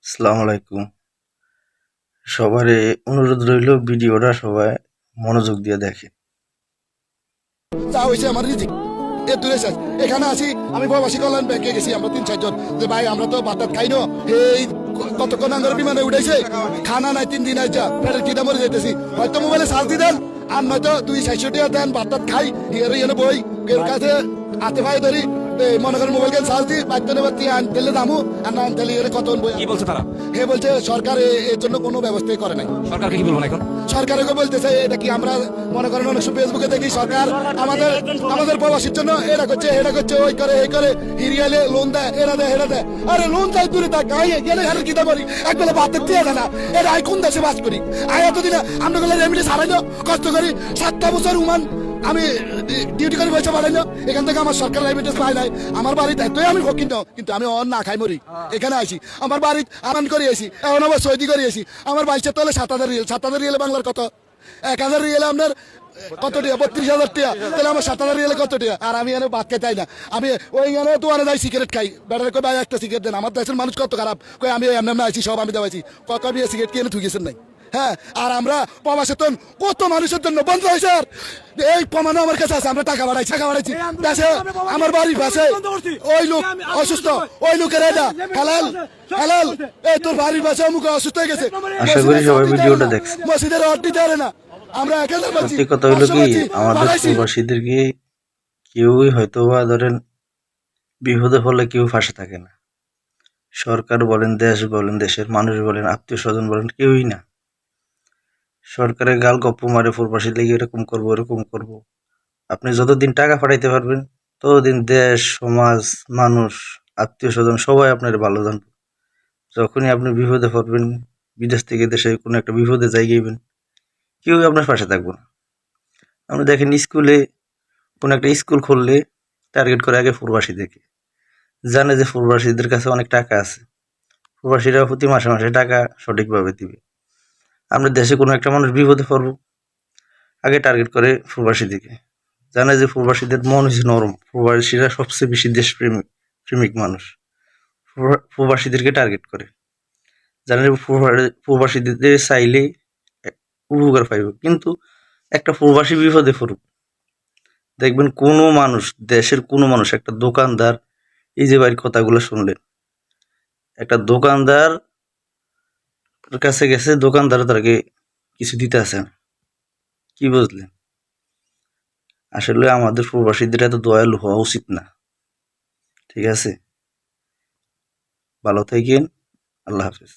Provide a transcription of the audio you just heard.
আসসালামু আলাইকুম। সবারই অনুরোধ রইল ভিডিওটা সবাই মনোযোগ দিয়ে দেখে। যা হয়েছে আমার রিজিক এ দূরে শেষ। এখানে আছি আমি প্রবাসী কল্যাণ ব্যাংকে গেছি, আমরা 3-4 জন যে ভাই আমরা তো ভাত খাই না, এই কতক্ষণ আঙ্গার বিমানে উঠেছে, খানা নাই 3 দিন যা পেটের খিদা মরে যেতেছি, হয়তো মোবাইলে চার্জ দি দেন আর নয়তো 200-400 টাকা দেন ভাত খাই ইয়ে বই এর কাছে হাতে ভাই ধরি মনে করেন মোবাইল কেন চার্জ দিই বাধ্য নেবার আনতেলে দামু আর না আনতেলে এর কত বই। কি বলছে তারা? হে বলছে সরকার এর জন্য কোনো ব্যবস্থাই করে নাই। সরকারকে কি বলবো না এখন? সরকারকে বলতেছে এটা কি আমরা মনে করেন অনেক সময় ফেসবুকে দেখি সরকার আমাদের প্রবাসীর জন্য এটা করছে ওই করে এই করে হিরিয়ালে লোন দেয় এরা দেয় এরা দেয়। আরে লোন চাই দূরে থাক গেলে হেরে কিতা পারি একবেলা ভাতের দিয়ে দেয় না। এটা আই কোন দেশে বাস করি আয় এতদিন আমরা গেলে রেমিডি ছাড়াই না কষ্ট করি 7টা বছর উমান আমি ডিউটি করে পয়সা পাঠাই না এখান থেকে আমার সরকার রেমিটেন্স পাই নাই। আমার বাড়িতে এতই আমি ভোগ কিন্তু আমি অন না খাই মরি এখানে আইছি আমার বাড়ি আমান করে এসি এখন আবার সৌদি করে এসি আমার বাইশের তলে 7,000 রিয়েল 7,000 রিয়েলে বাংলার কত 1,000 রিয়েলে আপনার কত টাকা 32,000 টাকা তাহলে আমার 7,000 রিয়েলে কত টাকা আর আমি এনে ভাত খাই না আমি ওইখানে তো আনে যাই সিগারেট খাই বেটার কই ভাই একটা সিগারেট দেন আমার দেশের মানুষ কত খারাপ কই আমি এমনি আইছি সব আমি দেওয়াইছি কত বিয়ে সিগারেট কিনে ঠুকেছেন নাই। হ্যাঁ আর আমরা প্রবাসের কত মানুষের জন্য বন্ধ হয়েছে আর এই প্রমাণ আমার কাছে আছে আমরা টাকা বাড়াইছি দেশে আমার বাড়ির পাশে ওই লোক অসুস্থ ওই লোকের এটা হালাল হালাল এই তোর বাড়ির পাশে অমুক অসুস্থ হয়ে গেছে আশা করি সবাই ভিডিওটা দেখছে। মসজিদের অর্থ দিতে পারে না আমরা সত্যি কথা হলো কি আমাদের প্রবাসীদেরকে কেউই হয়তো বা ধরেন বিপদে পড়লে কেউ পাশে থাকে না। সরকার বলেন দেশ বলেন দেশের মানুষ বলেন আত্মীয় স্বজন বলেন কেউই না। সরকারের গাল গপ্প মারে প্রবাসী লেগে এরকম করবো এরকম করবো। আপনি যতদিন টাকা পাঠাইতে পারবেন ততদিন দেশ সমাজ মানুষ আত্মীয় স্বজন সবাই আপনার ভালো জানবে। যখনই আপনি বিপদে পড়বেন বিদেশ থেকে দেশে কোনো একটা বিপদে যাইবেন কেউ আপনার পাশে থাকবো না। আপনি দেখেন স্কুলে কোনো একটা স্কুল খুললে টার্গেট করে আগে প্রবাসীদেরকে, জানে যে প্রবাসীদের কাছে অনেক টাকা আছে, প্রবাসীরা প্রতি মাসে মাসে টাকা সঠিকভাবে দিবে। আমরা দেশে কোনো একটা মানুষ বিপদে পড়বো আগে টার্গেট করে প্রবাসীদেরকে, জানে যে প্রবাসীদের মন হচ্ছে নরম, প্রবাসীরা সবচেয়ে বেশি দেশপ্রেমিক মানুষ, প্রবাসীদেরকে টার্গেট করে জানে প্রবাসীদের চাইলে উপকার পাইব। কিন্তু একটা প্রবাসী বিপদে পড়ুক দেখবেন কোনো মানুষ দেশের কোনো মানুষ একটা দোকানদার এই যে বাড়ির কথাগুলো শুনলেন একটা দোকানদার কাছে গেছে দোকানদার তাকে কিছু দিতে আসে না। কি বুঝলেন? আসলে আমাদের প্রবাসীদের এত দয়ালু হওয়া উচিত না। ঠিক আছে, ভালো থাকেন, আল্লাহ হাফেজ।